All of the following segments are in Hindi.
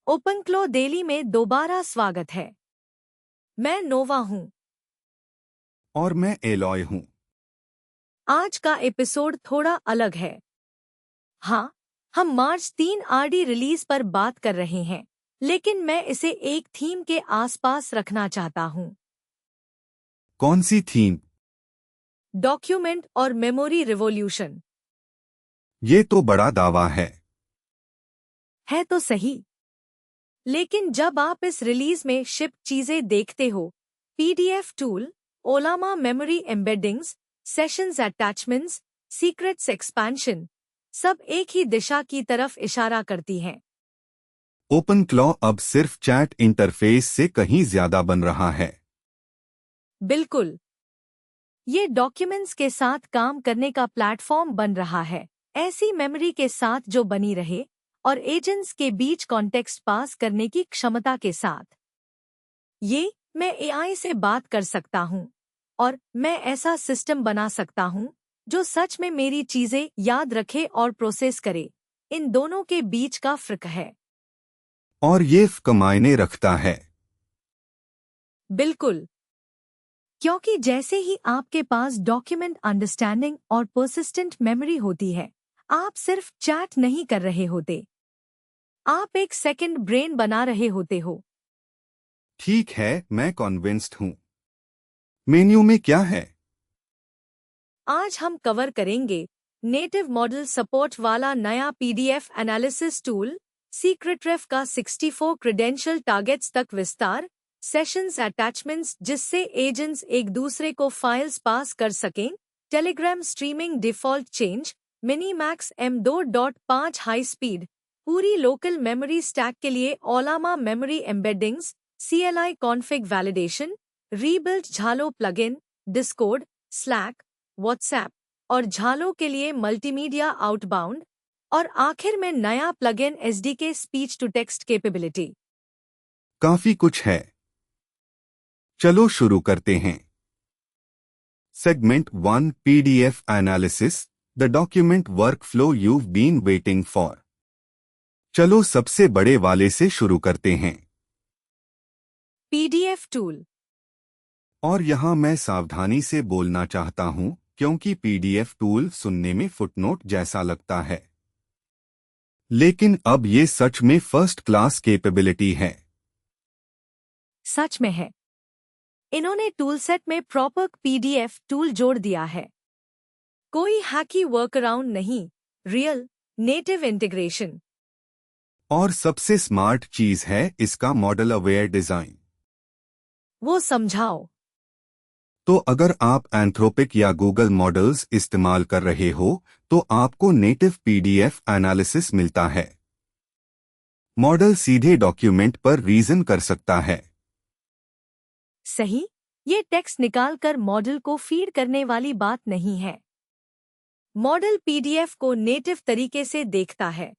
ओपनक्लो डेली में दोबारा स्वागत है। मैं नोवा हूँ। और मैं एलॉय हूँ। आज का एपिसोड थोड़ा अलग है। हाँ, हम मार्च 3 आरडी रिलीज पर बात कर रहे हैं, लेकिन मैं इसे एक थीम के आसपास रखना चाहता हूँ। कौन सी थीम? डॉक्यूमेंट और मेमोरी रिवॉल्यूशन। ये तो बड़ा दावा है। है तो सही, लेकिन जब आप इस रिलीज में शिप चीजें देखते हो, PDF tool, Ollama memory embeddings, sessions attachments, secrets expansion, सब एक ही दिशा की तरफ इशारा करती हैं। ओपनक्लॉ अब सिर्फ चैट इंटरफेस से कहीं ज्यादा बन रहा है। बिल्कुल, ये डॉक्यूमेंट्स के साथ काम करने का प्लेटफॉर्म बन रहा है, ऐसी मेमोरी के साथ जो बनी रहे और एजेंट्स के बीच कॉन्टेक्स्ट पास करने की क्षमता के साथ। मैं एआई से बात कर सकता हूँ और मैं ऐसा सिस्टम बना सकता हूँ जो सच में मेरी चीजें याद रखे और प्रोसेस करे। इन दोनों के बीच का फर्क है। और ये मायने रखता है। बिल्कुल, क्योंकि जैसे ही आपके पास डॉक्यूमेंट अंडरस्टैंडिंग और पर्सिस्टेंट मेमोरी होती है, आप सिर्फ चैट नहीं कर रहे होते, आप एक सेकंड ब्रेन बना रहे होते हो। ठीक है, मैं कॉन्विंस्ड हूँ। मेन्यू में क्या है? आज हम कवर करेंगे नेटिव मॉडल सपोर्ट वाला नया पीडीएफ एनालिसिस टूल, सीक्रेटरेफ का 64 क्रेडेंशियल टारगेट्स तक विस्तार, सेशंस अटैचमेंट्स जिससे एजेंट्स एक दूसरे को फाइल्स पास कर सकें, Telegram streaming default change, MiniMax M2.5 high speed, पूरी लोकल मेमोरी स्टैक के लिए Ollama memory embeddings, CLI config validation, rebuilt Zalo plugin, Discord, Slack, WhatsApp और झालो के लिए मल्टीमीडिया आउटबाउंड, और आखिर में नया plugin SDK speech to text capability. काफी कुछ है। चलो शुरू करते हैं। Segment 1, PDF analysis, the document workflow you've been waiting for. चलो सबसे बड़े वाले से शुरू करते हैं। PDF tool. और यहाँ मैं सावधानी से बोलना चाहता हूँ, क्योंकि पीडीएफ टूल सुनने में फुटनोट जैसा लगता है, लेकिन अब ये सच में फर्स्ट क्लास कैपेबिलिटी है। सच में है। इन्होंने टूलसेट में प्रॉपर पीडीएफ टूल जोड़ दिया है। कोई हैकी वर्कअराउंड नहीं, रियल नेटिव इंटीग्रेशन। और सबसे स्मार्ट चीज है इसका मॉडल अवेयर डिजाइन। वो समझाओ। तो अगर आप एंथ्रोपिक या गूगल मॉडल्स इस्तेमाल कर रहे हो, तो आपको नेटिव पीडीएफ एनालिसिस मिलता है। मॉडल सीधे डॉक्यूमेंट पर रीजन कर सकता है। सही, ये टेक्स्ट निकालकर मॉडल को फीड करने वाली बात नहीं है। मॉडल पीडीएफ को नेटिव तरीके से देखता है।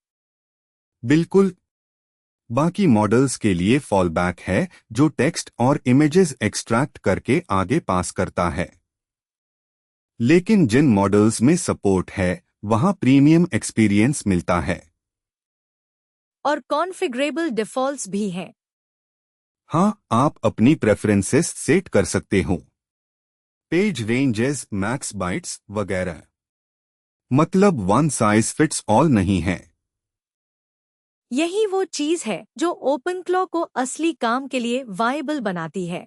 बिल्कुल। बाकी मॉडल्स के लिए फॉलबैक है, जो टेक्स्ट और इमेजेस एक्सट्रैक्ट करके आगे पास करता है। लेकिन जिन मॉडल्स में सपोर्ट है, वहां प्रीमियम एक्सपीरियंस मिलता है। और कॉन्फ़िगरेबल डिफ़ॉल्ट्स भी हैं। हाँ, आप अपनी प्रेफरेंसेस सेट कर सकते हो। पेज रेंजेस, मैक्स बाइट्स वगैरह। मतलब वन साइज फिट्स ऑल नहीं है। यही वो चीज है जो ओपनक्लो को असली काम के लिए वायबल बनाती है।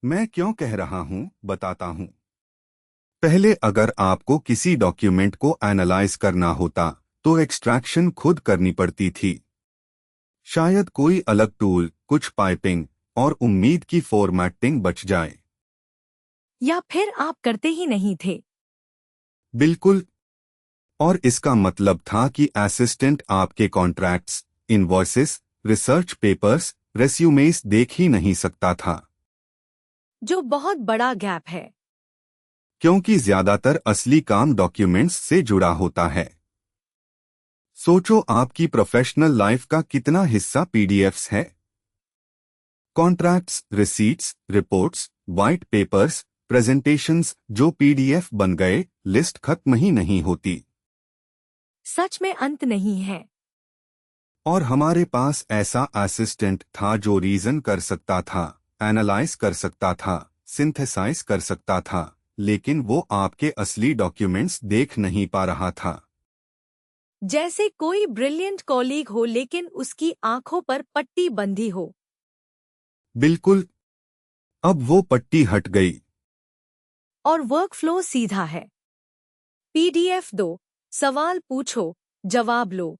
मैं क्यों कह रहा हूँ, बताता हूँ। पहले अगर आपको किसी डॉक्यूमेंट को एनालाइज करना होता, तो एक्सट्रैक्शन खुद करनी पड़ती थी। शायद कोई अलग टूल, कुछ पाइपिंग और उम्मीद की फॉर्मेटिंग बच जाए। या फिर आप करते ही नहीं थे। बिल्कुल। और इसका मतलब था कि असिस्टेंट आपके कॉन्ट्रैक्ट्स, इनवॉइसेस, रिसर्च पेपर्स, रेस्यूमेस देख ही नहीं सकता था। जो बहुत बड़ा गैप है। क्योंकि ज्यादातर असली काम डॉक्यूमेंट्स से जुड़ा होता है। सोचो आपकी प्रोफेशनल लाइफ का कितना हिस्सा पीडीएफ्स है। Contracts, receipts, reports, white papers, presentations जो पीडीएफ बन गए, लिस्ट खत्म ही नहीं होती। सच में अंत नहीं है। और हमारे पास ऐसा असिस्टेंट था जो रीजन कर सकता था, एनालाइज कर सकता था, सिंथेसाइज कर सकता था, लेकिन वो आपके असली डॉक्यूमेंट्स देख नहीं पा रहा था। जैसे कोई ब्रिलियंट कॉलीग हो लेकिन उसकी आंखों पर पट्टी बंधी हो। बिल्कुल। अब वो पट्टी हट गई। और वर्कफ्लो सीधा है। पीडीएफ दो, सवाल पूछो, जवाब लो।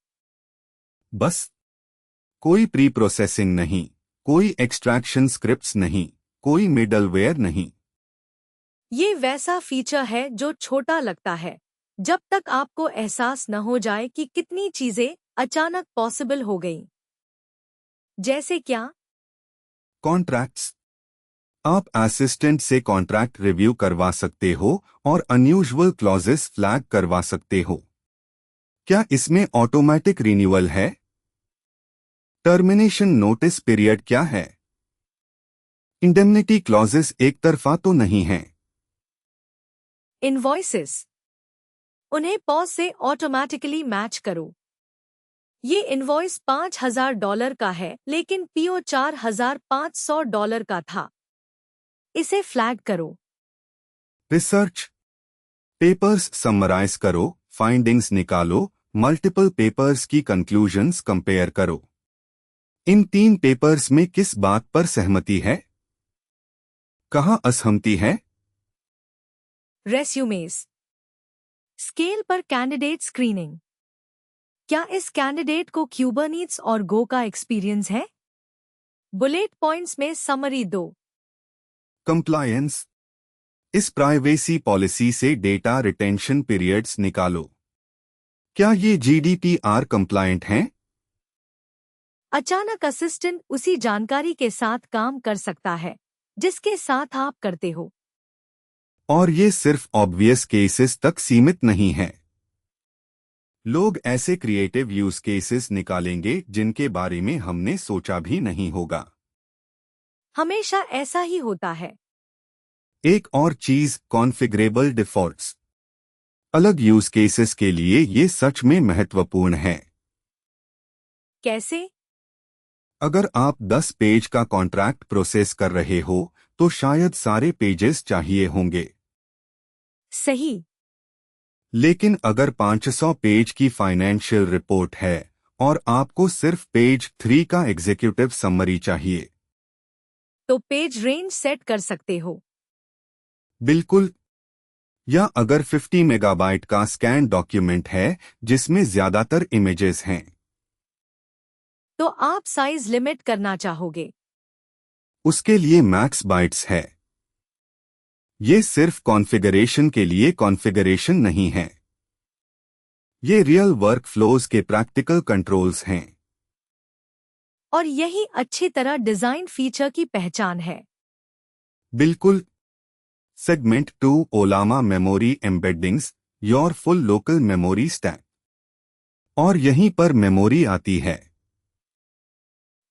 बस। कोई प्री प्रोसेसिंग नहीं, कोई एक्सट्रैक्शन स्क्रिप्ट्स नहीं, कोई मिडलवेयर नहीं। ये वैसा फीचर है जो छोटा लगता है जब तक आपको एहसास न हो जाए कि कितनी चीजें अचानक पॉसिबल हो गईं। जैसे क्या? कॉन्ट्रैक्ट्स। आप असिस्टेंट से कॉन्ट्रैक्ट रिव्यू करवा सकते हो और अनयूजुअल क्लॉजेस फ्लैग करवा सकते हो। क्या इसमें ऑटोमेटिक रिन्यूअल है? टर्मिनेशन नोटिस पीरियड क्या है? इंडेमनिटी क्लॉजेस एक तरफा तो नहीं है। इनवॉइसेस, उन्हें पॉज से ऑटोमेटिकली मैच करो। ये इनवॉइस $5,000 का है लेकिन पीओ $4,500 का था। इसे फ्लैग करो। रिसर्च। पेपर्स समराइज करो, फाइंडिंग्स निकालो, मल्टीपल पेपर्स की कंक्लूजन्स कंपेयर करो। इन 3 पेपर्स में किस बात पर सहमति है? कहाँ असहमति है? रेस्यूमेस, स्केल पर कैंडिडेट स्क्रीनिंग। क्या इस कैंडिडेट को क्यूबरनीट्स और गो का एक्सपीरियंस है? बुलेट पॉइंट्स में समरी दो। कंप्लायंस। इस प्राइवेसी पॉलिसी से डेटा रिटेंशन पीरियड्स निकालो। क्या ये जीडीपीआर कंप्लायंट हैं? अचानक असिस्टेंट उसी जानकारी के साथ काम कर सकता है जिसके साथ आप करते हो। और ये सिर्फ ऑब्वियस केसेस तक सीमित नहीं है। लोग ऐसे क्रिएटिव यूज केसेस निकालेंगे जिनके बारे में हमने सोचा भी नहीं होगा। हमेशा ऐसा ही होता है। एक और चीज, कॉन्फ़िगरेबल डिफ़ॉल्ट्स। अलग यूज केसेस के लिए ये सच में महत्वपूर्ण है। कैसे? अगर आप 10 पेज का कॉन्ट्रैक्ट प्रोसेस कर रहे हो तो शायद सारे पेजेस चाहिए होंगे। सही। लेकिन अगर 500 पेज की फाइनेंशियल रिपोर्ट है और आपको सिर्फ पेज 3 का एग्जीक्यूटिव समरी चाहिए, तो पेज रेंज सेट कर सकते हो। बिल्कुल। या अगर 50 मेगाबाइट का स्कैन डॉक्यूमेंट है जिसमें ज्यादातर इमेजेस हैं, तो आप साइज लिमिट करना चाहोगे। उसके लिए मैक्स बाइट्स है। ये सिर्फ कॉन्फ़िगरेशन के लिए कॉन्फ़िगरेशन नहीं है। ये रियल वर्क फ्लोज के प्रैक्टिकल कंट्रोल्स हैं। और यही अच्छी तरह डिजाइन फीचर की पहचान है। बिल्कुल। Segment 2 ओलामा memory embeddings, your full local memory stack. और यहीं पर मेमोरी आती है।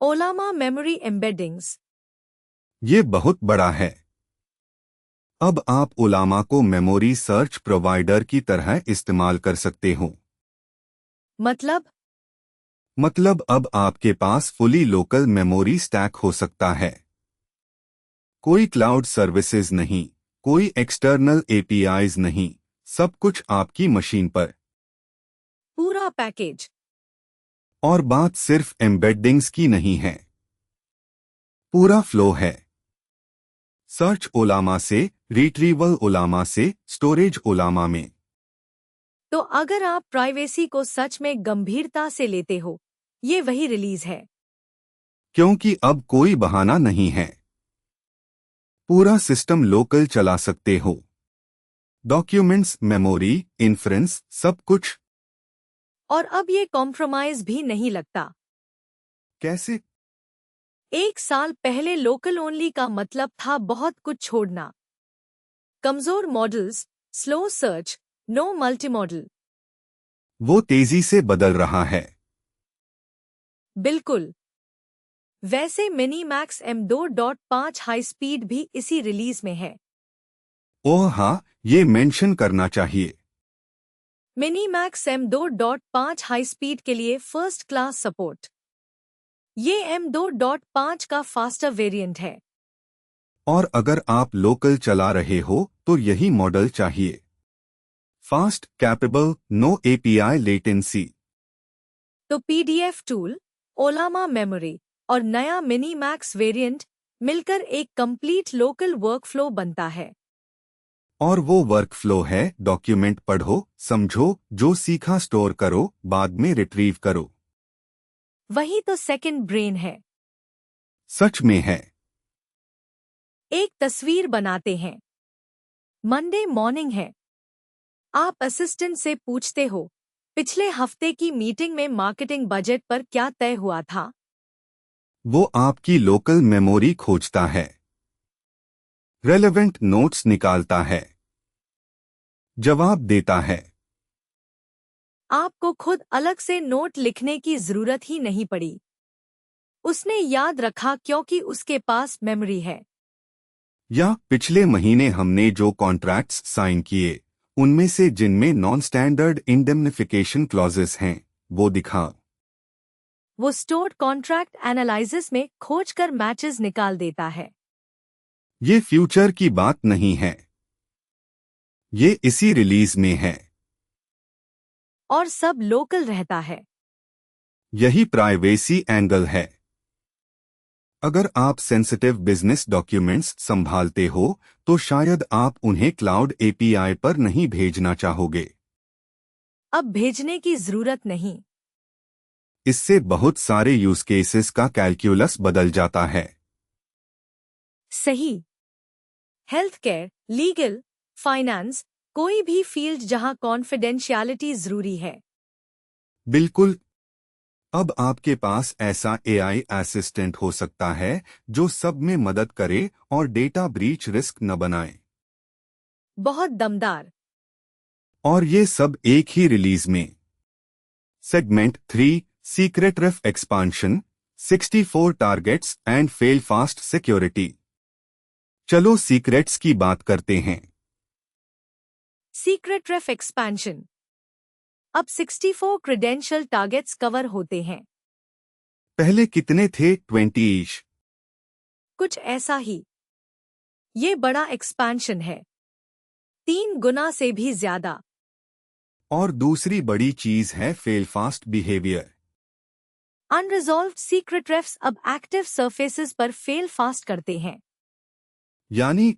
ओलामा मेमोरी एम्बेडिंग्स। ये बहुत बड़ा है। अब आप ओलामा को मेमोरी सर्च प्रोवाइडर की तरह इस्तेमाल कर सकते हो। मतलब अब आपके पास फुली लोकल मेमोरी स्टैक हो सकता है। कोई क्लाउड सर्विसेज नहीं, कोई एक्सटर्नल एपीआईज नहीं, सब कुछ आपकी मशीन पर। पूरा पैकेज। और बात सिर्फ एम्बेडिंग्स की नहीं है, पूरा फ्लो है। सर्च ओलामा से, रिट्रीवल ओलामा से, स्टोरेज ओलामा में। तो अगर आप प्राइवेसी को सच में गंभीरता से लेते हो, ये वही रिलीज है। क्योंकि अब कोई बहाना नहीं है। पूरा सिस्टम लोकल चला सकते हो। डॉक्यूमेंट्स, मेमोरी, इन्फ्रेंस, सब कुछ। और अब ये कॉम्प्रोमाइज भी नहीं लगता। कैसे? 1 साल पहले लोकल ओनली का मतलब था बहुत कुछ छोड़ना। कमजोर models, slow search, no multi model. वो तेजी से बदल रहा है। बिल्कुल। वैसे mini max M2.5 high speed भी इसी रिलीज में है। ओह हाँ, ये मेंशन करना चाहिए। मिनीमैक्स M2.5 हाई स्पीड के लिए फर्स्ट क्लास सपोर्ट। ये M2.5 का फास्टर वेरिएंट है। और अगर आप लोकल चला रहे हो तो यही मॉडल चाहिए। Fast, capable, no API latency. तो PDF टूल, ओलामा मेमोरी और नया मिनीमैक्स वेरिएंट मिलकर एक कंप्लीट लोकल वर्कफ्लो बनता है। और वो वर्कफ्लो है डॉक्यूमेंट पढ़ो, समझो, जो सीखा स्टोर करो, बाद में रिट्रीव करो। वही तो सेकंड ब्रेन है। सच में है। एक तस्वीर बनाते हैं। मंडे मॉर्निंग है। आप असिस्टेंट से पूछते हो, पिछले हफ्ते की मीटिंग में मार्केटिंग बजट पर क्या तय हुआ था? वो आपकी लोकल मेमोरी खोजता है, रेलेवेंट नोट्स निकालता है, जवाब देता है। आपको खुद अलग से नोट लिखने की जरूरत ही नहीं पड़ी। उसने याद रखा क्योंकि उसके पास मेमोरी है। या पिछले महीने हमने जो कॉन्ट्रैक्ट्स साइन किए, उनमें से जिनमें नॉन स्टैंडर्ड इंडेम्निफिकेशन क्लॉजेस हैं, वो दिखा। वो स्टोर्ड कॉन्ट्रैक्ट एनालिसिस में खोजकर मैचेस निकाल देता है। ये फ्यूचर की बात नहीं है, ये इसी रिलीज में है। और सब लोकल रहता है। यही प्राइवेसी एंगल है। अगर आप सेंसिटिव बिजनेस डॉक्यूमेंट्स संभालते हो तो शायद आप उन्हें क्लाउड एपीआई पर नहीं भेजना चाहोगे। अब भेजने की जरूरत नहीं। इससे बहुत सारे यूज केसेस का कैलकुलस बदल जाता है। सही। हेल्थ केयर, लीगल, फाइनेंस, कोई भी फील्ड जहां कॉन्फिडेंशियलिटी जरूरी है। बिल्कुल। अब आपके पास ऐसा एआई असिस्टेंट हो सकता है जो सब में मदद करे और डेटा ब्रीच रिस्क न बनाए। बहुत दमदार। और ये सब एक ही रिलीज में। Segment 3, secret ref expansion, 64 targets and fail fast security. चलो सीक्रेट्स की बात करते हैं। सीक्रेट रेफ एक्सपेंशन। अब 64 क्रेडेंशियल टारगेट्स कवर होते हैं। पहले कितने थे? 20 कुछ ऐसा ही। ये बड़ा एक्सपेंशन है, 3 गुना से भी ज्यादा। और दूसरी बड़ी चीज है fail fast behaviour. Unresolved secret refs अब एक्टिव सरफेसेस पर फेल फास्ट करते हैं। यानी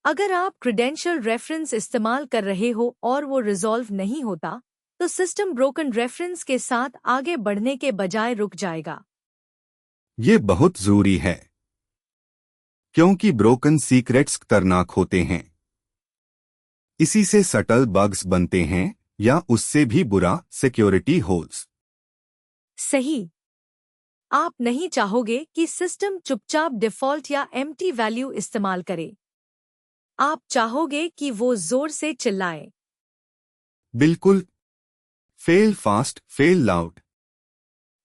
अगर आप क्रेडेंशियल रेफरेंस इस्तेमाल कर रहे हो और वो रिजॉल्व नहीं होता, तो सिस्टम ब्रोकन रेफरेंस के साथ आगे बढ़ने के बजाय रुक जाएगा। ये बहुत जरूरी है, क्योंकि ब्रोकन सीक्रेट्स खतरनाक होते हैं। इसी से सटल बग्स बनते हैं या उससे भी बुरा, सिक्योरिटी होल्स। सही। आप नहीं चाहोगे कि सिस्टम चुपचाप डिफॉल्ट या एम्प्टी वैल्यू इस्तेमाल करे। आप चाहोगे कि वो जोर से चिल्लाए। बिल्कुल। Fail fast, fail loud.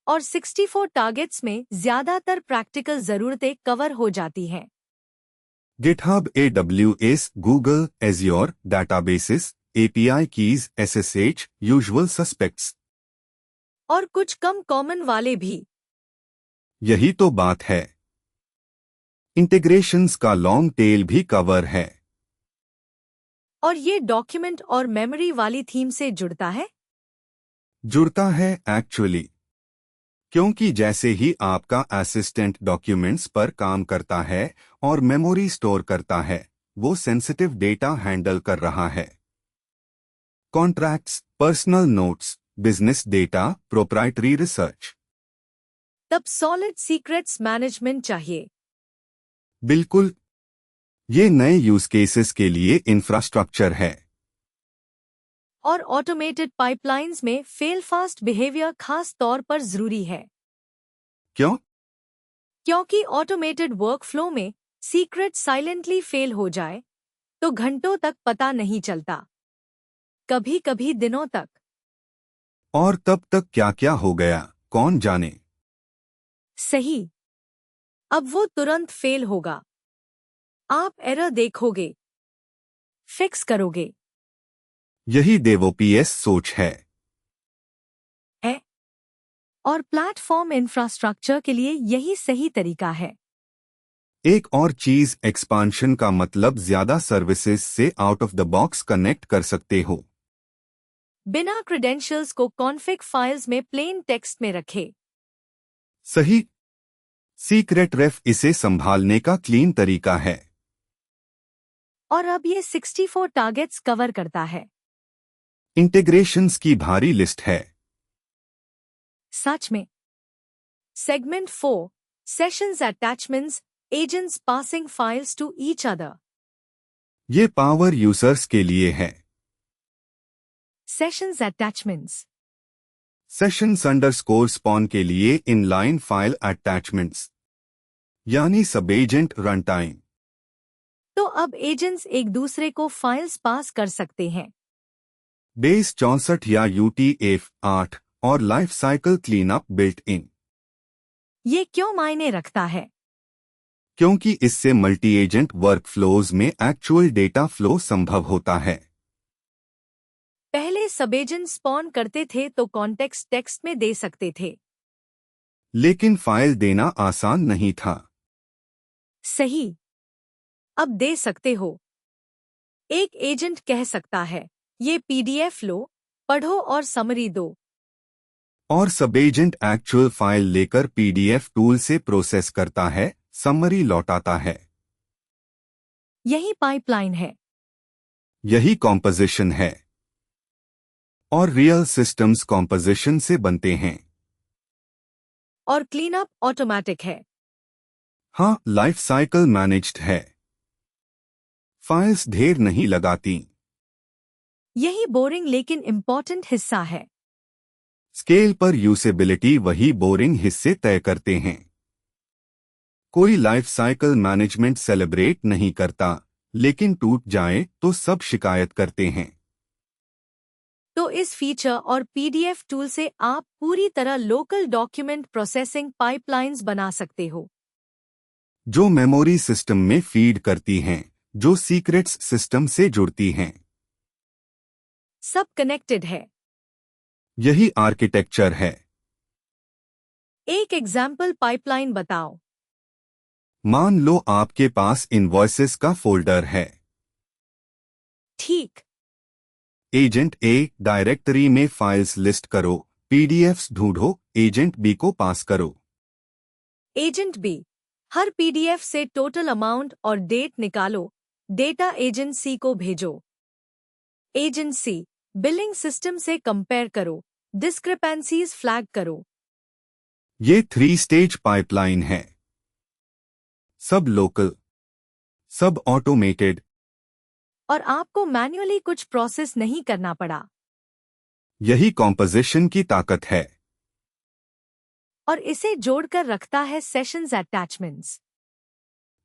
और 64 टारगेट्स में ज्यादातर प्रैक्टिकल जरूरतें कवर हो जाती हैं। GitHub, AWS, Google, azure, databases, API keys, SSH, usual suspects. और कुछ कम कॉमन वाले भी। यही तो बात है। इंटीग्रेशंस का लॉन्ग टेल भी कवर है। और ये डॉक्यूमेंट और मेमोरी वाली थीम से जुड़ता है। जुड़ता है एक्चुअली, क्योंकि जैसे ही आपका असिस्टेंट डॉक्यूमेंट्स पर काम करता है और मेमोरी स्टोर करता है, वो सेंसिटिव डेटा हैंडल कर रहा है। Contracts, personal notes, business data, proprietary research. तब सॉलिड सीक्रेट्स मैनेजमेंट चाहिए। बिल्कुल। ये नए यूज केसेस के लिए इंफ्रास्ट्रक्चर है। और ऑटोमेटेड पाइपलाइंस में फेल फास्ट बिहेवियर खास तौर पर जरूरी है। क्यों? क्योंकि ऑटोमेटेड वर्कफ्लो में सीक्रेट साइलेंटली फेल हो जाए तो घंटों तक पता नहीं चलता, कभी कभी दिनों तक। और तब तक क्या क्या हो गया, कौन जाने। सही। अब वो तुरंत फेल होगा। आप एरर देखोगे, फिक्स करोगे, यही डेवोपीएस सोच है। और प्लेटफॉर्म इंफ्रास्ट्रक्चर के लिए यही सही तरीका है। एक और चीज, एक्सपांशन का मतलब ज्यादा सर्विसेज से out of the box connect कर सकते हो। बिना क्रेडेंशियल्स को कॉन्फ़िग फाइल्स में प्लेन टेक्स्ट में रखे। सही। सीक्रेट रेफ इसे संभालने का क्लीन तरीका है। और अब ये 64 टारगेट्स कवर करता है। इंटीग्रेशंस की भारी लिस्ट है। सच में। Segment 4, sessions attachments, agents passing files to each other. ये पावर यूजर्स के लिए है। Sessions attachments. Sessions underscore spawn के लिए इनलाइन फाइल अटैचमेंट्स, यानी सब एजेंट रन टाइम। तो अब एजेंट्स एक दूसरे को फाइल्स पास कर सकते हैं। बेस 64 या UTF-8 और life cycle cleanup built in. ये क्यों मायने रखता है? क्योंकि इससे मल्टी एजेंट वर्कफ्लोज में एक्चुअल डेटा फ्लो संभव होता है। पहले सब एजेंट स्पॉन करते थे तो कॉन्टेक्स्ट टेक्स्ट में दे सकते थे। लेकिन फाइल देना आसान नहीं था। सही। अब दे सकते हो। एक एजेंट कह सकता है, ये PDF लो, पढ़ो और समरी दो। और सब एजेंट एक्चुअल फाइल लेकर PDF टूल से प्रोसेस करता है, समरी लौटाता है। यही पाइपलाइन है। यही कॉम्पोजिशन है। और रियल सिस्टम्स कॉम्पोजिशन से बनते हैं। और क्लीनअप ऑटोमेटिक है। हाँ, लाइफ साइकिल मैनेज्ड है। फाइल्स ढेर नहीं लगाती। यही बोरिंग लेकिन इम्पोर्टेंट हिस्सा है। स्केल पर यूसेबिलिटी वही बोरिंग हिस्से तय करते हैं। कोई लाइफ साइकिल मैनेजमेंट सेलिब्रेट नहीं करता, लेकिन टूट जाए तो सब शिकायत करते हैं। तो इस फीचर और PDF टूल से आप पूरी तरह लोकल डॉक्यूमेंट प्रोसेसिंग पाइपलाइंस बना सकते हो, जो मेमोरी सिस्टम में फीड करती हैं, जो सीक्रेट्स सिस्टम से जुड़ती हैं। सब कनेक्टेड है। यही आर्किटेक्चर है। एक एग्जाम्पल पाइपलाइन बताओ। मान लो आपके पास इनवॉइसेस का फोल्डर है। ठीक। एजेंट ए डायरेक्टरी में फाइल्स लिस्ट करो, PDFs ढूंढो, एजेंट बी को पास करो। एजेंट बी, हर PDF से टोटल अमाउंट और डेट निकालो, डेटा एजेंट सी को भेजो। एजेंट सी, बिलिंग सिस्टम से कंपेयर करो, डिस्क्रिपेंसीज फ्लैग करो। ये 3 स्टेज पाइपलाइन है। सब लोकल, सब ऑटोमेटेड। और आपको मैन्युअली कुछ प्रोसेस नहीं करना पड़ा। यही कॉम्पोजिशन की ताकत है। और इसे जोड़कर रखता है सेशंस अटैचमेंट्स।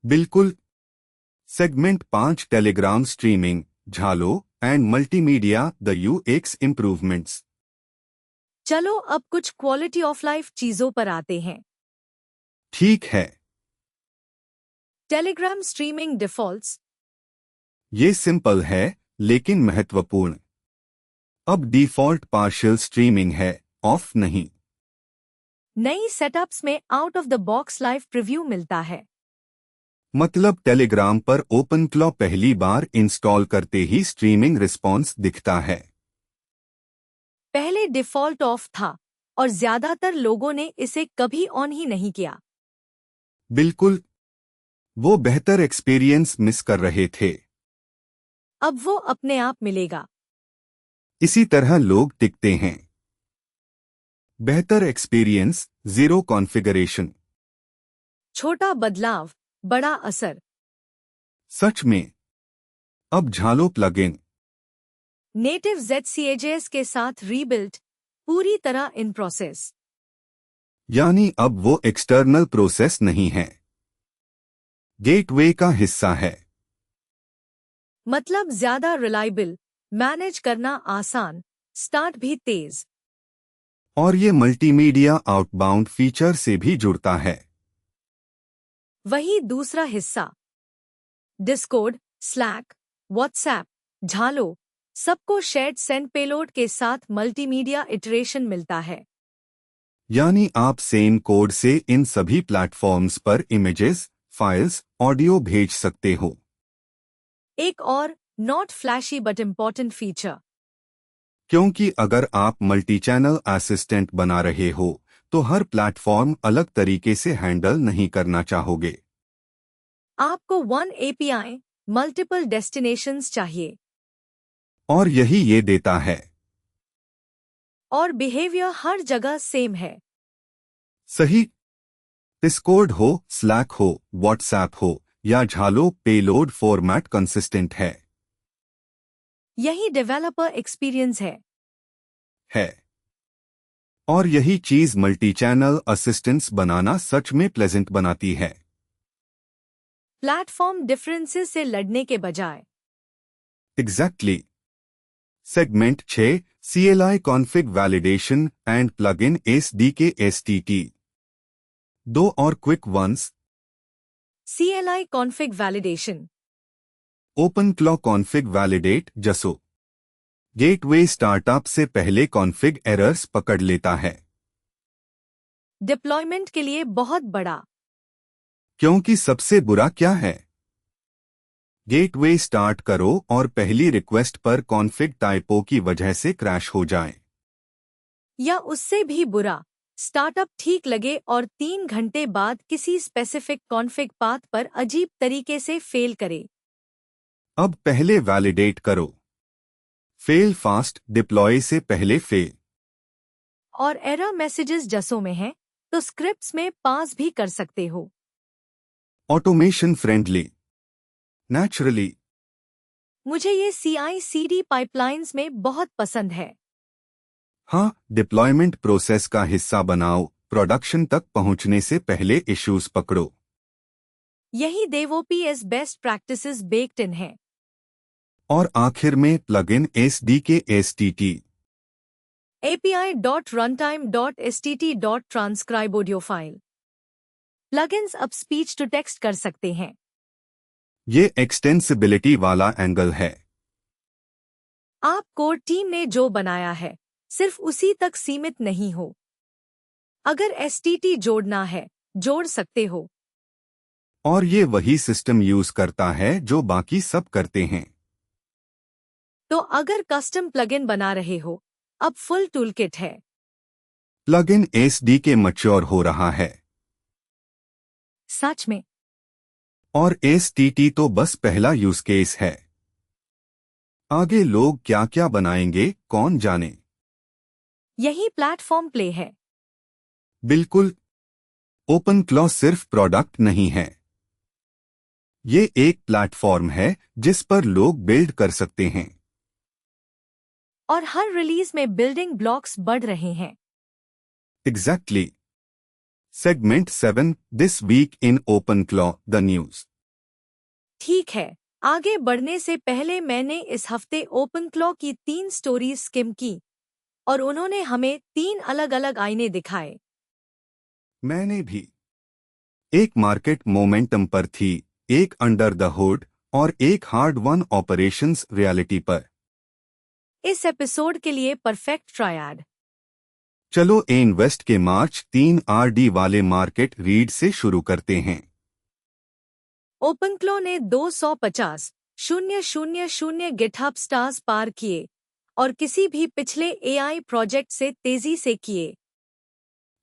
बिल्कुल। सेगमेंट 5 टेलीग्राम स्ट्रीमिंग, झालो and multimedia, the UX improvements. चलो अब कुछ क्वालिटी ऑफ लाइफ चीजों पर आते हैं। ठीक है। Telegram streaming defaults. ये सिंपल है, लेकिन महत्वपूर्ण। अब डिफॉल्ट पार्शियल स्ट्रीमिंग है, ऑफ नहीं। नई सेटअप्स में out of the box live preview मिलता है। मतलब टेलीग्राम पर ओपनक्लॉ पहली बार इंस्टॉल करते ही स्ट्रीमिंग रिस्पॉन्स दिखता है। पहले डिफॉल्ट ऑफ था और ज्यादातर लोगों ने इसे कभी ऑन ही नहीं किया। बिल्कुल। वो बेहतर एक्सपीरियंस मिस कर रहे थे। अब वो अपने आप मिलेगा। इसी तरह लोग टिकते हैं। बेहतर एक्सपीरियंस, जीरो कॉन्फ़िगरेशन। छोटा बदलाव, बड़ा असर। सच में। अब झालो प्लगइन, नेटिव ZCAJS के साथ रीबिल्ट, पूरी तरह इन प्रोसेस। यानी अब वो एक्सटर्नल प्रोसेस नहीं है, गेटवे का हिस्सा है। मतलब ज्यादा रिलायबल, मैनेज करना आसान, स्टार्ट भी तेज। और ये मल्टीमीडिया आउटबाउंड फीचर से भी जुड़ता है। वही दूसरा हिस्सा। डिस्कॉर्ड, स्लैक, व्हाट्सएप, झालो, सबको शेयर्ड सेंड पेलोड के साथ मल्टीमीडिया इटरेशन मिलता है। यानी आप सेम कोड से इन सभी प्लेटफॉर्म्स पर इमेजेस, फाइल्स, ऑडियो भेज सकते हो। एक और not flashy but important feature, क्योंकि अगर आप मल्टी चैनल असिस्टेंट बना रहे हो तो हर प्लेटफॉर्म अलग तरीके से हैंडल नहीं करना चाहोगे। आपको वन एपीआई मल्टीपल डेस्टिनेशंस चाहिए और यही ये देता है। और बिहेवियर हर जगह सेम है। सही। डिस्कॉर्ड हो, स्लैक हो, व्हाट्सएप हो या झालो, पेलोड फॉर्मेट कंसिस्टेंट है। यही डेवलपर एक्सपीरियंस है। और यही चीज मल्टी चैनल असिस्टेंस बनाना सच में प्लेजेंट बनाती है। प्लेटफॉर्म डिफरेंसेस से लड़ने के बजाय। Exactly. Segment 6 CLI config validation and plugin SDK STT। दो और quick wins. CLI config validation. OpenClaw config validate जसो गेटवे स्टार्टअप से पहले कॉन्फ़िग एरर्स पकड़ लेता है। डिप्लॉयमेंट के लिए बहुत बड़ा। क्योंकि सबसे बुरा क्या है? गेटवे स्टार्ट करो और पहली रिक्वेस्ट पर कॉन्फ़िग टाइपो की वजह से क्रैश हो जाए। या उससे भी बुरा, स्टार्टअप ठीक लगे और 3 घंटे बाद किसी स्पेसिफिक कॉन्फ़िग पाथ पर अजीब तरीके से फेल करे। अब पहले वैलिडेट करो। फेल फास्ट, डिप्लॉय से पहले फेल। और एरर मैसेजेस जसों में हैं, तो स्क्रिप्ट्स में पास भी कर सकते हो। Automation friendly. नेचुरली। मुझे ये CI/CD पाइपलाइंस में बहुत पसंद है। हाँ, डिप्लॉयमेंट प्रोसेस का हिस्सा बनाओ, प्रोडक्शन तक पहुंचने से पहले इश्यूज पकड़ो। यही DevOps best practices baked in है। और आखिर में plugin SDK STT। API.runtime.stt.transcribe audio file. Plugins अब स्पीच टू टेक्स्ट कर सकते हैं। ये एक्सटेंसिबिलिटी वाला एंगल है। आप कोर टीम ने जो बनाया है सिर्फ उसी तक सीमित नहीं हो। अगर STT जोड़ना है, जोड़ सकते हो। और ये वही सिस्टम यूज करता है जो बाकी सब करते हैं। तो अगर कस्टम प्लगइन बना रहे हो, अब फुल टूलकिट है। प्लगइन SDK मैच्योर हो रहा है। सच में। और STT तो बस पहला यूज केस है। आगे लोग क्या क्या बनाएंगे कौन जाने। यही प्लेटफॉर्म प्ले है। बिल्कुल। ओपनक्लॉ सिर्फ प्रोडक्ट नहीं है। ये एक प्लेटफॉर्म है जिस पर लोग बिल्ड कर सकते हैं। और हर रिलीज में बिल्डिंग ब्लॉक्स बढ़ रहे हैं। Exactly. Segment 7 this week in OpenClaw the news. ठीक है, आगे बढ़ने से पहले मैंने इस हफ्ते ओपनक्लॉ की 3 स्टोरीज स्किम की और उन्होंने हमें 3 अलग अलग आईने दिखाए। मैंने भी। एक मार्केट मोमेंटम पर थी, एक अंडर द हुड और एक हार्ड वन ऑपरेशंस रियलिटी पर। इस एपिसोड के लिए परफेक्ट ट्रायड। चलो इन्वेस्ट के मार्च 3 RD वाले मार्केट रीड से शुरू करते हैं। ओपनक्लॉ ने 250,000 गिटहब स्टार्स पार किए और किसी भी पिछले AI प्रोजेक्ट से तेजी से किए।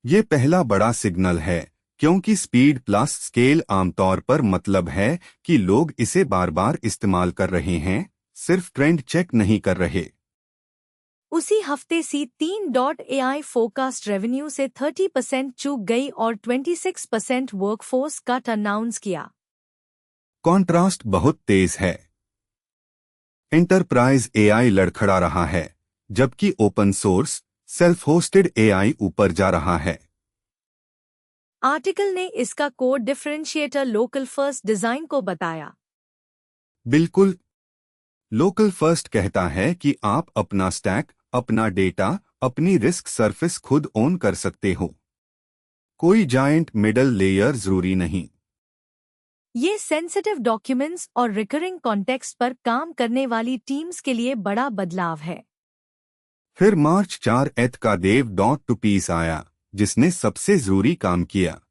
ये पहला बड़ा सिग्नल है, क्योंकि स्पीड प्लस स्केल आमतौर पर मतलब है कि लोग इसे बार बार इस्तेमाल कर रहे हैं, सिर्फ ट्रेंड चेक नहीं कर रहे। उसी हफ्ते C3.ai फोरकास्ट रेवेन्यू से 30% चूक गई और 26% वर्कफोर्स कट अनाउंस किया। कॉन्ट्रास्ट बहुत तेज है। एंटरप्राइज AI लड़खड़ा रहा है, जबकि open source self hosted AI ऊपर जा रहा है। आर्टिकल ने इसका core differentiator local first design को बताया। बिल्कुल। लोकल फर्स्ट कहता है कि आप अपना स्टैक, अपना डेटा, अपनी रिस्क सरफेस खुद ओन कर सकते हो। कोई जायंट मिडल लेयर जरूरी नहीं। ये सेंसिटिव डॉक्यूमेंट्स और रिकरिंग कॉन्टेक्स्ट पर काम करने वाली टीम्स के लिए बड़ा बदलाव है। फिर मार्च 4 का देव डॉट टू पीस आया, जिसने सबसे जरूरी काम किया।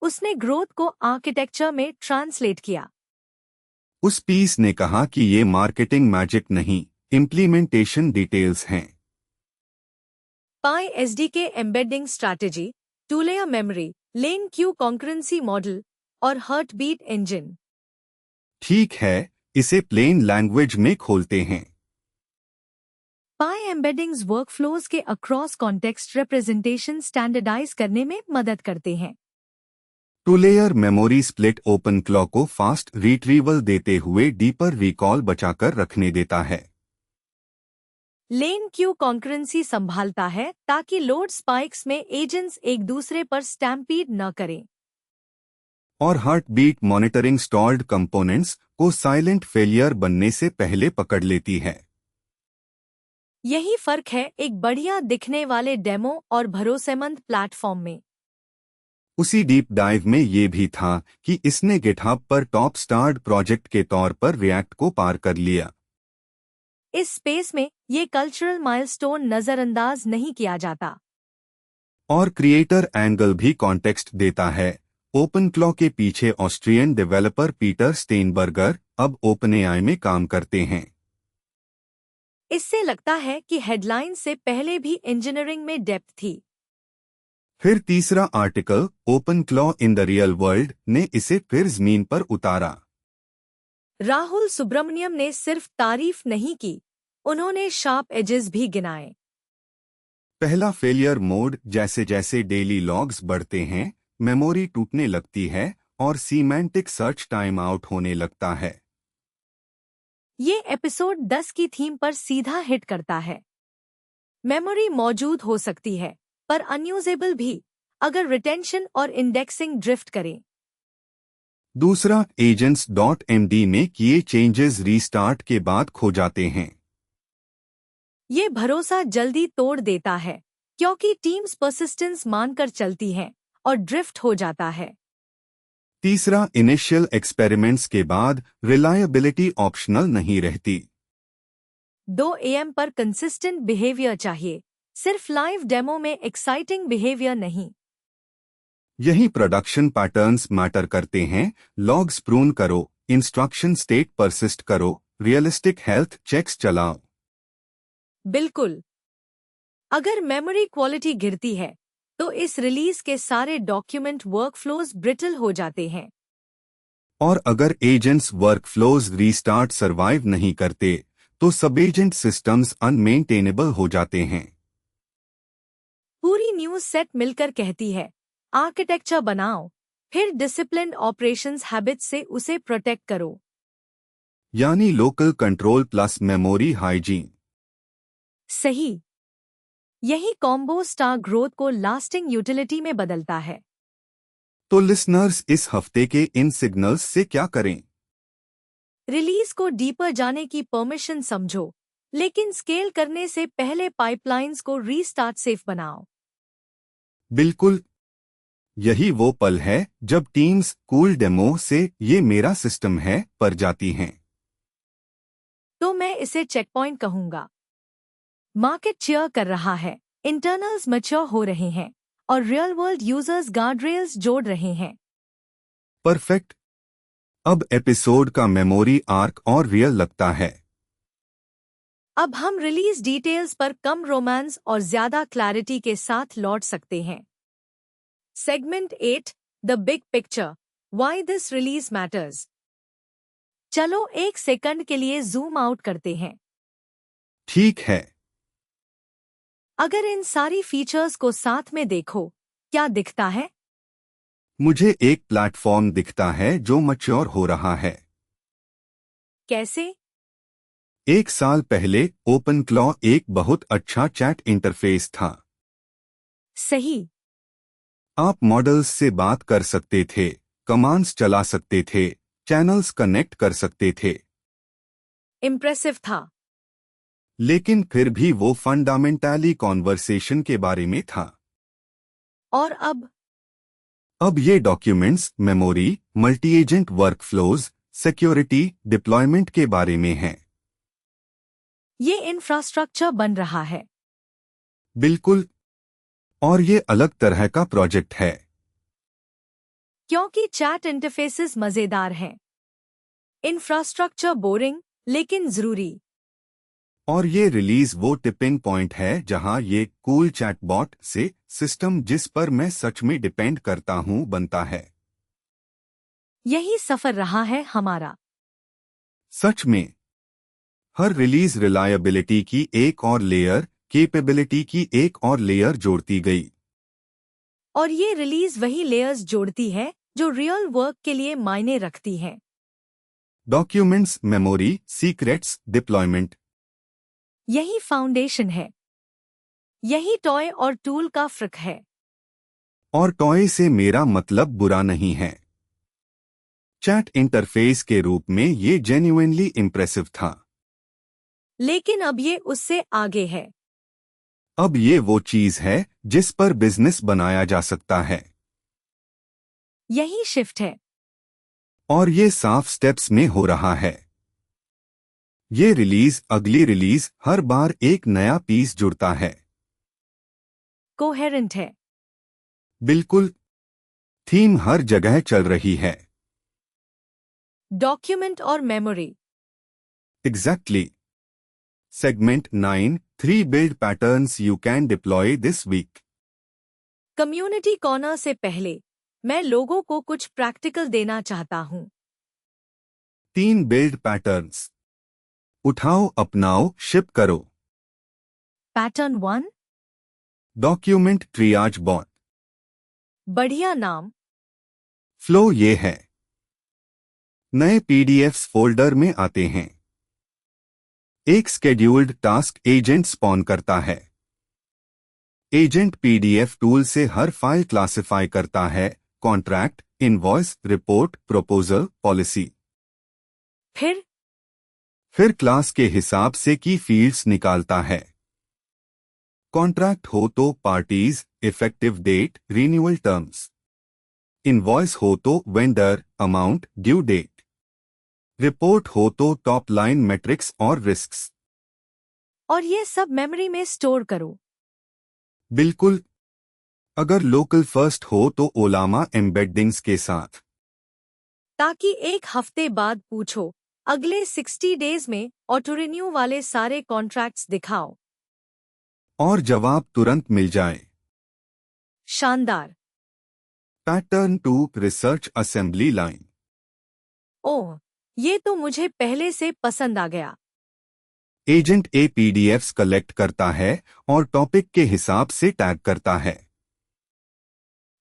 उसने ग्रोथ को आर्किटेक्चर में ट्रांसलेट किया। उस पीस ने कहा कि ये मार्केटिंग मैजिक नहीं, इम्प्लीमेंटेशन डिटेल्स हैं। Pi SDK embedding strategy, two layer memory, lane queue concurrency model और हार्टबीट इंजन। ठीक है, इसे प्लेन लैंग्वेज में खोलते हैं। पाई एम्बेडिंग्स वर्कफ्लोज के अक्रॉस कॉन्टेक्स्ट रिप्रेजेंटेशन स्टैंडर्डाइज करने में मदद करते हैं। Two layer memory split OpenClaw को फास्ट रिट्रीवल देते हुए डीपर रिकॉल बचाकर रखने देता है। लेन क्यू कॉन्करेंसी संभालता है ताकि लोड स्पाइक्स में एजेंट्स एक दूसरे पर स्टैम्पीड न करें। और heart beat monitoring stalled components को साइलेंट फेलियर बनने से पहले पकड़ लेती है। यही फर्क है एक बढ़िया दिखने वाले डेमो और भरोसेमंद प्लेटफॉर्म में। उसी डीप डाइव में ये भी था कि इसने गिटहब पर टॉप स्टार्ड प्रोजेक्ट के तौर पर रिएक्ट को पार कर लिया। इस स्पेस में ये कल्चरल माइलस्टोन नजरअंदाज नहीं किया जाता। और क्रिएटर एंगल भी कॉन्टेक्स्ट देता है। ओपन क्लॉ के पीछे ऑस्ट्रियन डेवलपर पीटर स्टेनबर्गर अब ओपनएआई में काम करते हैं। इससे लगता है कि हेडलाइन से पहले भी इंजीनियरिंग में डेप्थ थी। फिर तीसरा article, OpenClaw in the real world, ने इसे फिर जमीन पर उतारा। राहुल सुब्रमण्यम ने सिर्फ तारीफ नहीं की, उन्होंने शार्प एजेस भी गिनाए। पहला फेलियर मोड, जैसे जैसे डेली लॉग्स बढ़ते हैं, मेमोरी टूटने लगती है और सीमेंटिक सर्च टाइम आउट होने लगता है। ये एपिसोड 10 की थीम पर सीधा हिट करता है। मेमोरी मौजूद हो सकती है, पर अनयूजेबल भी, अगर रिटेंशन और इंडेक्सिंग ड्रिफ्ट करें। दूसरा, एजेंट्स डॉट एमडी में किए चेंजेस रीस्टार्ट के बाद खो जाते हैं। ये भरोसा जल्दी तोड़ देता है, क्योंकि टीम्स परसिस्टेंस मानकर चलती हैं और ड्रिफ्ट हो जाता है। तीसरा, इनिशियल एक्सपेरिमेंट्स के बाद रिलायबिलिटी ऑप्शनल नहीं रहती। 2 AM पर कंसिस्टेंट बिहेवियर चाहिए, सिर्फ लाइव डेमो में एक्साइटिंग बिहेवियर नहीं। यही प्रोडक्शन पैटर्न्स मैटर करते हैं। लॉग्स प्रून करो, इंस्ट्रक्शन स्टेट परसिस्ट करो, रियलिस्टिक हेल्थ चेक्स चलाओ। बिल्कुल। अगर मेमोरी क्वालिटी गिरती है, तो इस रिलीज के सारे डॉक्यूमेंट वर्कफ्लोज ब्रिटल हो जाते हैं। और अगर एजेंट्स वर्कफ्लोज रीस्टार्ट सरवाइव नहीं करते, तो सब एजेंट सिस्टम्स अनमेंटेनेबल हो जाते हैं। पूरी न्यूज सेट मिलकर कहती है, आर्किटेक्चर बनाओ, फिर डिसिप्लिन्ड ऑपरेशंस हैबिट से उसे प्रोटेक्ट करो। यानी local control plus memory hygiene. सही। यही कॉम्बो स्टार ग्रोथ को लास्टिंग यूटिलिटी में बदलता है। तो लिसनर्स, इस हफ्ते के इन सिग्नल्स से क्या करें? रिलीज को डीपर जाने की परमिशन समझो, लेकिन स्केल करने से पहले पाइपलाइंस को रीस्टार्ट सेफ बनाओ। बिल्कुल। यही वो पल है जब टीम्स कूल डेमो से ये मेरा सिस्टम है पर जाती हैं। तो मैं इसे चेकपॉइंट कहूंगा। मार्केट चीयर कर रहा है, इंटरनल्स मैच्योर हो रहे हैं और रियल वर्ल्ड यूजर्स गार्डरेल्स जोड़ रहे हैं। परफेक्ट। अब एपिसोड का मेमोरी आर्क और रियल लगता है। अब हम रिलीज डिटेल्स पर कम रोमांस और ज्यादा क्लैरिटी के साथ लौट सकते हैं। Segment 8, the big picture, why this release matters. चलो एक सेकंड के लिए जूम आउट करते हैं। ठीक है। अगर इन सारी फीचर्स को साथ में देखो, क्या दिखता है? मुझे एक प्लेटफॉर्म दिखता है जो मैच्योर हो रहा है। कैसे? 1 साल पहले ओपन क्लॉ एक बहुत अच्छा चैट इंटरफेस था। सही। आप मॉडल्स से बात कर सकते थे, कमांड्स चला सकते थे, चैनल्स कनेक्ट कर सकते थे। इम्प्रेसिव था। लेकिन फिर भी वो फंडामेंटली कॉन्वर्सेशन के बारे में था। और अब अब ये documents memory, multi agent workflows, security, deployment के बारे में हैं। ये इंफ्रास्ट्रक्चर बन रहा है। बिल्कुल, और ये अलग तरह का प्रोजेक्ट है। क्योंकि चैट इंटरफेसेस मजेदार हैं। इंफ्रास्ट्रक्चर बोरिंग लेकिन जरूरी। और ये रिलीज वो टिपिंग पॉइंट है जहां ये कूल चैटबॉट से सिस्टम जिस पर मैं सच में डिपेंड करता हूं बनता है। यही सफर रहा है हमारा। सच में, हर रिलीज रिलायबिलिटी की एक और लेयर, कैपेबिलिटी की एक और लेयर जोड़ती गई। और ये रिलीज वही लेयर्स जोड़ती है जो रियल वर्क के लिए मायने रखती हैं। Documents, memory, secrets, deployment. यही फाउंडेशन है। यही टॉय और टूल का फर्क है। और टॉय से मेरा मतलब बुरा नहीं है। चैट इंटरफेस के रूप में ये जेन्युइनली इम्प्रेसिव था। लेकिन अब ये उससे आगे है। अब ये वो चीज है जिस पर बिजनेस बनाया जा सकता है। यही शिफ्ट है। और ये साफ स्टेप्स में हो रहा है। ये रिलीज, अगली रिलीज, हर बार एक नया पीस जुड़ता है। कोहेरेंट है। बिल्कुल, थीम हर जगह चल रही है। डॉक्यूमेंट और memory. Exactly. Segment 9, 3 build patterns you can deploy this week. Community corner से पहले मैं लोगों को कुछ प्रैक्टिकल देना चाहता हूं। 3 बिल्ड पैटर्न्स। उठाओ, अपनाओ, शिप करो। पैटर्न 1। Document triage bot. बढ़िया नाम। फ्लो ये है। नए पीडीएफ्स फोल्डर में आते हैं। एक स्केड्यूल्ड टास्क एजेंट स्पॉन करता है। एजेंट पीडीएफ टूल से हर फाइल क्लासिफाई करता है, contract, invoice, report, proposal, policy. फिर क्लास के हिसाब से की फील्ड्स निकालता है। कॉन्ट्रैक्ट हो तो parties, effective date, renewal terms. Invoice हो तो vendor, amount, due date. Report हो तो टॉप लाइन मेट्रिक्स और रिस्क्स। और ये सब मेमोरी में स्टोर करो। बिल्कुल, अगर लोकल फर्स्ट हो तो ओलामा एम्बेडिंग्स के साथ। ताकि एक हफ्ते बाद पूछो, अगले 60 डेज में ऑटो रिन्यू वाले सारे कॉन्ट्रैक्ट्स दिखाओ। और जवाब तुरंत मिल जाए। शानदार। Pattern 2, research assembly line. Oh, ये तो मुझे पहले से पसंद आ गया। एजेंट ए पीडीएफ्स कलेक्ट करता है और टॉपिक के हिसाब से टैग करता है।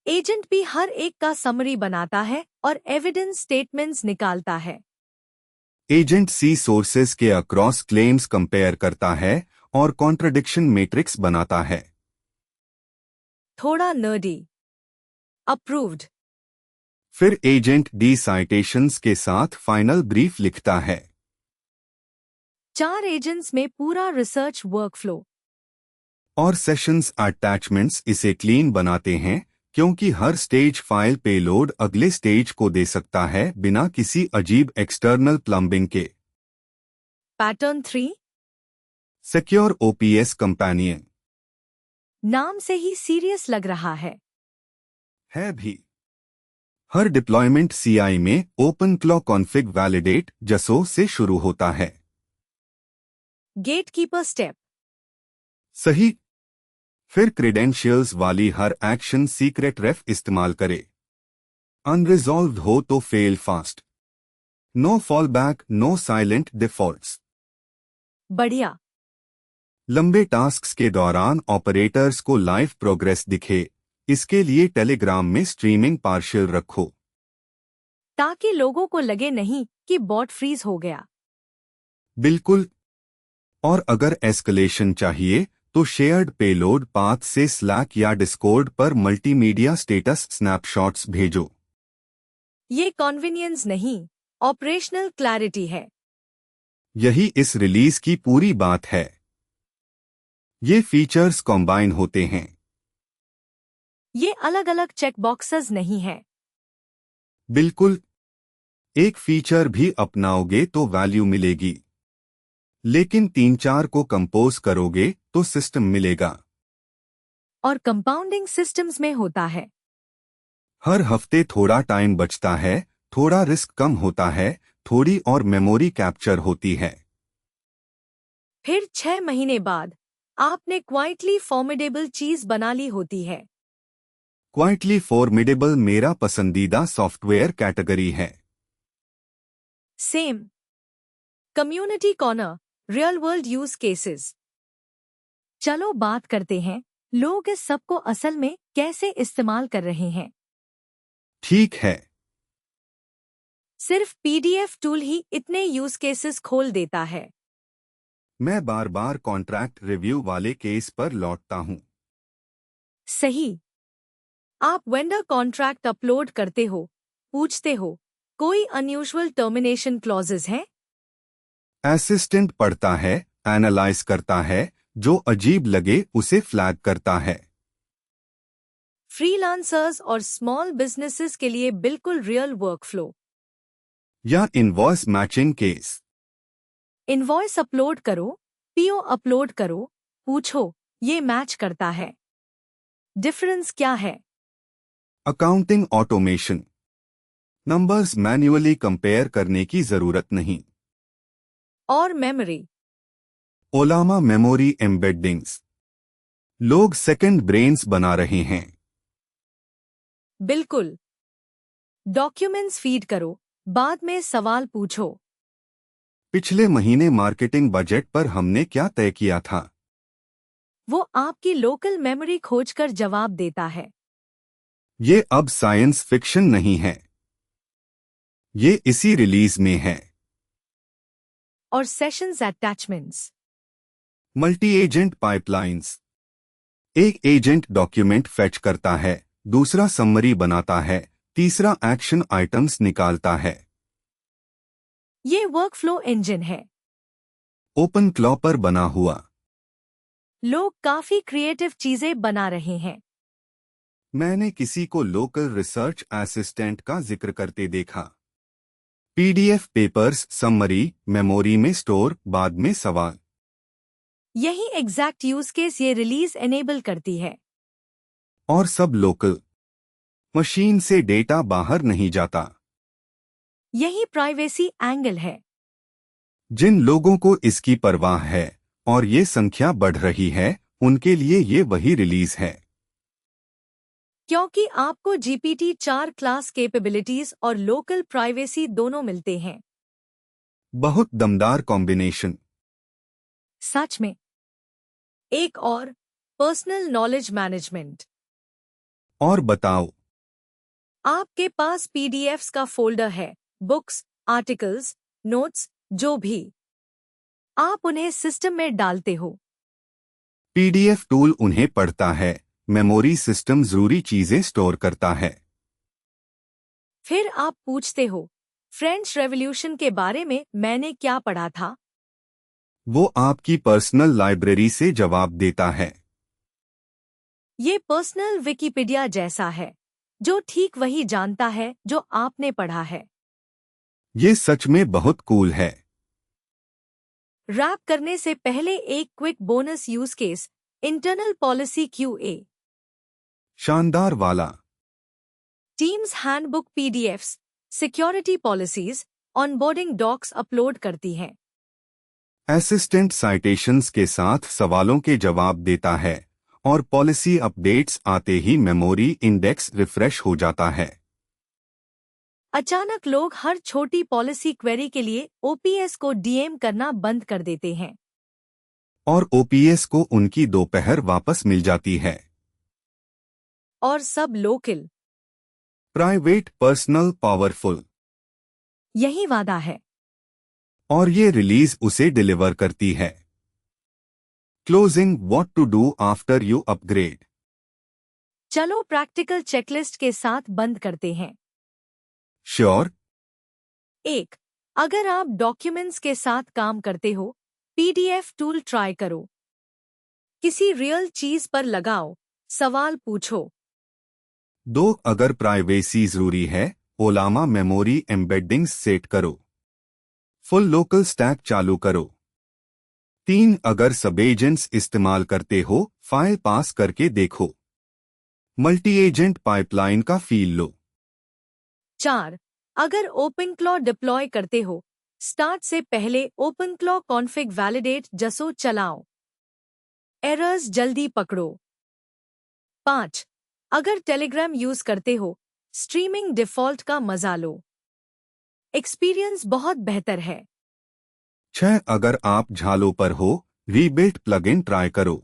एजेंट भी हर एक का समरी बनाता है और एविडेंस स्टेटमेंट्स निकालता है। एजेंट सी सोर्सेज के अक्रॉस क्लेम्स कंपेयर करता है और कॉन्ट्रडिक्शन मैट्रिक्स बनाता है। थोड़ा नर्डी। अप्रूव्ड। फिर एजेंट डी साइटेशंस के साथ फाइनल ब्रीफ लिखता है। 4 एजेंट्स में पूरा रिसर्च वर्कफ्लो। और सेशंस अटैचमेंट्स इसे क्लीन बनाते हैं, क्योंकि हर स्टेज फाइल पेलोड अगले स्टेज को दे सकता है बिना किसी अजीब एक्सटर्नल प्लम्बिंग के। पैटर्न 3। Secure OPS companion. नाम से ही सीरियस लग रहा है। है भी। हर डिप्लॉयमेंट सीआई में ओपन क्लॉ कॉन्फ़िग वैलिडेट जसो से शुरू होता है। Gatekeeper step. सही। फिर क्रेडेंशियल्स वाली हर एक्शन सीक्रेट रेफ इस्तेमाल करे। अनरिजॉल्व्ड हो तो fail fast. No fall back, no silent defaults. बढ़िया। लंबे टास्क्स के दौरान ऑपरेटर्स को लाइव प्रोग्रेस दिखे, इसके लिए टेलीग्राम में स्ट्रीमिंग पार्शियल रखो। ताकि लोगों को लगे नहीं कि बॉट फ्रीज हो गया। बिल्कुल। और अगर एस्केलेशन चाहिए तो शेयर्ड पेलोड पाथ से स्लैक या डिस्कॉर्ड पर मल्टीमीडिया स्टेटस स्नैपशॉट्स भेजो। ये कॉन्वीनियंस नहीं, ऑपरेशनल क्लैरिटी है। यही इस रिलीज की पूरी बात है। ये फीचर्स कॉम्बाइन होते हैं। ये अलग अलग चेक बॉक्सेस नहीं है। बिल्कुल, एक फीचर भी अपनाओगे तो वैल्यू मिलेगी, लेकिन 3-4 को कंपोज करोगे तो सिस्टम मिलेगा। और कंपाउंडिंग सिस्टम्स में होता है। हर हफ्ते थोड़ा टाइम बचता है, थोड़ा रिस्क कम होता है, थोड़ी और मेमोरी कैप्चर होती है। फिर 6 महीने बाद आपने क्वाइटली फॉर्मिडेबल चीज बना ली होती है। क्वाइटली फॉर्मिडेबल मेरा पसंदीदा सॉफ्टवेयर कैटेगरी है। Same. Community corner, real world use cases. चलो बात करते हैं, लोग इस सब को असल में कैसे इस्तेमाल कर रहे हैं। ठीक है। सिर्फ पीडीएफ टूल ही इतने यूज केसेस खोल देता है। मैं बार बार कॉन्ट्रैक्ट रिव्यू वाले केस पर लौटता हूं। सही। आप वेंडर कॉन्ट्रैक्ट अपलोड करते हो, पूछते हो कोई अनयूजुअल टर्मिनेशन क्लॉजेस हैं? असिस्टेंट पढ़ता है, एनालाइज करता है, जो अजीब लगे उसे फ्लैग करता है। फ्रीलांसर्स और स्मॉल बिजनेसेस के लिए बिल्कुल रियल वर्कफ्लो। या invoice matching case. Invoice upload करो, पीओ अपलोड करो, पूछो ये मैच करता है। डिफरेंस क्या है? Accounting automation. Numbers manually compare करने की जरूरत नहीं। और मेमोरी। ओलामा memory embeddings. लोग सेकंड ब्रेन्स बना रहे हैं। बिल्कुल। डॉक्यूमेंट्स फीड करो, बाद में सवाल पूछो। पिछले महीने मार्केटिंग बजट पर हमने क्या तय किया था? वो आपकी लोकल मेमोरी खोजकर जवाब देता है। ये अब साइंस फिक्शन नहीं है, ये इसी रिलीज में है। और sessions attachments. Multi agent pipelines. एक एजेंट डॉक्यूमेंट फेच करता है, दूसरा समरी बनाता है, तीसरा एक्शन आइटम्स निकालता है। ये वर्कफ्लो इंजन है। ओपन क्लॉ पर बना हुआ। लोग काफी क्रिएटिव चीजें बना रहे हैं। मैंने किसी को लोकल रिसर्च असिस्टेंट का जिक्र करते देखा। पीडीएफ पेपर्स समरी मेमोरी में स्टोर, बाद में सवाल। यही एग्जैक्ट यूज केस ये रिलीज एनेबल करती है। और सब लोकल। मशीन से डेटा बाहर नहीं जाता। यही प्राइवेसी एंगल है। जिन लोगों को इसकी परवाह है और ये संख्या बढ़ रही है, उनके लिए ये वही रिलीज है। क्योंकि आपको GPT-4 क्लास कैपेबिलिटीज और लोकल प्राइवेसी दोनों मिलते हैं। बहुत दमदार कॉम्बिनेशन। सच में। एक और, पर्सनल नॉलेज मैनेजमेंट। और बताओ। आपके पास पीडीएफ्स का फोल्डर है, बुक्स, आर्टिकल्स, नोट्स, जो भी। आप उन्हें सिस्टम में डालते हो। पीडीएफ टूल उन्हें पढ़ता है, मेमोरी सिस्टम जरूरी चीजें स्टोर करता है। फिर आप पूछते हो, फ्रेंच रेवोल्यूशन के बारे में मैंने क्या पढ़ा था? वो आपकी पर्सनल लाइब्रेरी से जवाब देता है। ये पर्सनल विकिपीडिया जैसा है, जो ठीक वही जानता है जो आपने पढ़ा है। ये सच में बहुत कूल है। रैप करने से पहले एक quick bonus use case, internal policy QA. शानदार वाला। Teams handbook PDFs, security policies, onboarding docs upload करती हैं। असिस्टेंट साइटेशंस के साथ सवालों के जवाब देता है, और पॉलिसी अपडेट्स आते ही मेमोरी इंडेक्स रिफ्रेश हो जाता है। अचानक लोग हर छोटी पॉलिसी क्वेरी के लिए ओपीएस को डीएम करना बंद कर देते हैं। और ओपीएस को उनकी दोपहर वापस मिल जाती है। और सब लोकल। Private, personal, powerful. यही वादा है। और ये रिलीज उसे डिलीवर करती है। Closing, what to do after you upgrade. चलो प्रैक्टिकल चेकलिस्ट के साथ बंद करते हैं। श्योर। 1. अगर आप डॉक्यूमेंट्स के साथ काम करते हो, पीडीएफ टूल ट्राई करो। किसी रियल चीज पर लगाओ, सवाल पूछो। 2 अगर प्राइवेसी जरूरी है, ओलामा मेमोरी एम्बेडिंग्स सेट करो। फुल लोकल स्टैक चालू करो। 3 अगर सब एजेंट्स इस्तेमाल करते हो, फाइल पास करके देखो। मल्टी एजेंट पाइपलाइन का फील लो। 4 अगर ओपनक्लॉ डिप्लॉय करते हो, स्टार्ट से पहले ओपनक्लॉ कॉन्फ़िग वैलिडेट जसो चलाओ। एरर्स जल्दी पकड़ो। 5 अगर टेलीग्राम यूज करते हो, स्ट्रीमिंग डिफ़ॉल्ट का मजा लो। एक्सपीरियंस बहुत बेहतर है। 6 अगर आप झालो पर हो, रीबिल्ट प्लगइन ट्राई करो।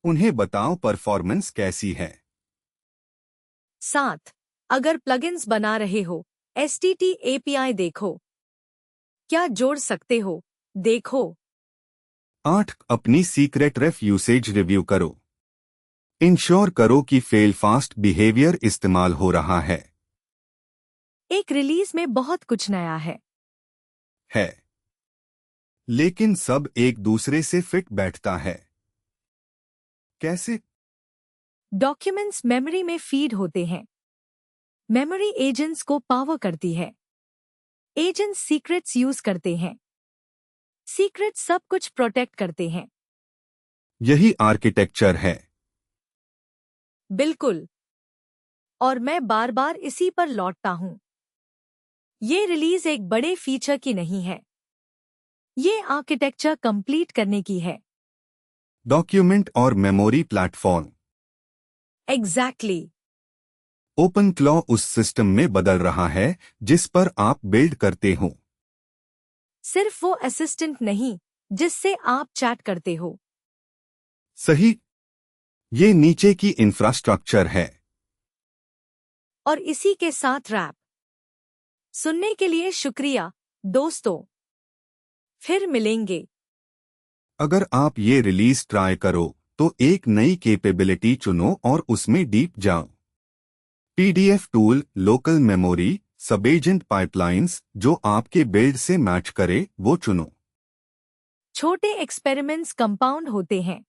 उन्हें बताओ परफॉर्मेंस कैसी है। 7 अगर प्लगइन्स बना रहे हो, एसटीटी एपीआई देखो। क्या जोड़ सकते हो, देखो। 8 अपनी सीक्रेट रेफ यूसेज रिव्यू करो। इंश्योर करो कि फेल फास्ट बिहेवियर इस्तेमाल हो रहा है। एक रिलीज में बहुत कुछ नया है। लेकिन सब एक दूसरे से फिट बैठता है। कैसे? डॉक्यूमेंट्स मेमोरी में फीड होते हैं। मेमोरी एजेंट्स को पावर करती है। एजेंट्स सीक्रेट्स यूज करते हैं। सीक्रेट्स सब कुछ प्रोटेक्ट करते हैं। यही आर्किटेक्चर है। बिल्कुल। और मैं बार बार इसी पर लौटता हूं। ये रिलीज एक बड़े फीचर की नहीं है, ये आर्किटेक्चर कंप्लीट करने की है। डॉक्यूमेंट और मेमोरी प्लेटफॉर्म। एग्जैक्टली। ओपनक्लॉ उस सिस्टम में बदल रहा है जिस पर आप बिल्ड करते हो। सिर्फ वो असिस्टेंट नहीं जिससे आप चैट करते हो। सही। ये नीचे की इंफ्रास्ट्रक्चर है। और इसी के साथ रैप। सुनने के लिए शुक्रिया, दोस्तों। फिर मिलेंगे। अगर आप ये रिलीज ट्राई करो, तो एक नई कैपेबिलिटी चुनो और उसमें डीप जाओ। पीडीएफ टूल, लोकल मेमोरी, सब एजेंट पाइपलाइंस, जो आपके बिल्ड से मैच करे वो चुनो। छोटे एक्सपेरिमेंट्स कंपाउंड होते हैं।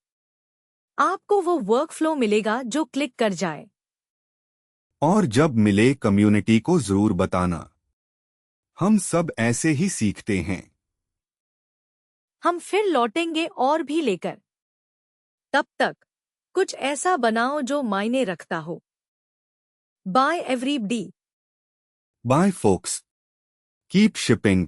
आपको वो वर्कफ्लो मिलेगा जो क्लिक कर जाए। और जब मिले कम्युनिटी को जरूर बताना। हम सब ऐसे ही सीखते हैं। हम फिर लौटेंगे और भी लेकर। तब तक कुछ ऐसा बनाओ जो मायने रखता हो। Bye everybody. Bye folks. Keep shipping.